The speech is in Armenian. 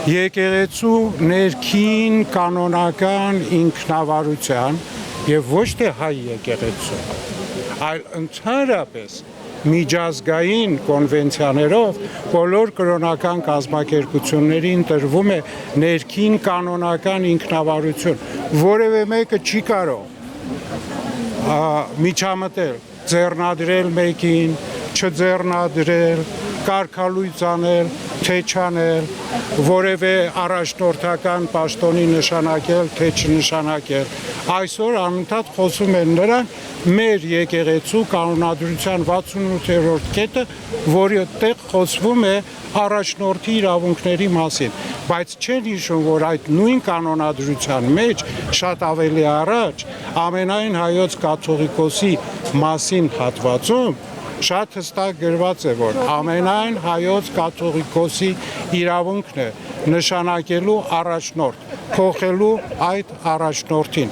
եկեղեցու ներքին կանոնական ինքնավարության եւ ոչ թե հայ եկեղեցու, այլ ընդհանրապես միջազգային կոնվենցիաներով բոլոր կրոնական կազմակերպություններին տրվում է ներքին կանոնական ինքնավարություն, որևէ մեկը չի կարող միջամտել, ձեռնադրել մեկին, չձեռնադրել, կարգալույծ անել, թե չանել, որևէ առաջնորդական պաշտոնի նշանակել, թե չնշանակել։ Այսօր անընդհատ խոսում են նրանք մեր եկեղեցու կանոնադրության 68-րդ կետը, որտեղ խոսվում է առաջնորդի իրավունքների մասին, բայց չեն հիշում, որ այդ նույն կանոնադրության մեջ շատ ավելի առաջ ամենայն հայոց կաթողիկոսի մասին հատվածում շատ հստակ գրված է, որ ամենայն հայոց կաթողիկոսի իրավունքն է նշանակելու առաջնորդ, փոխելու այդ առաջնորդին։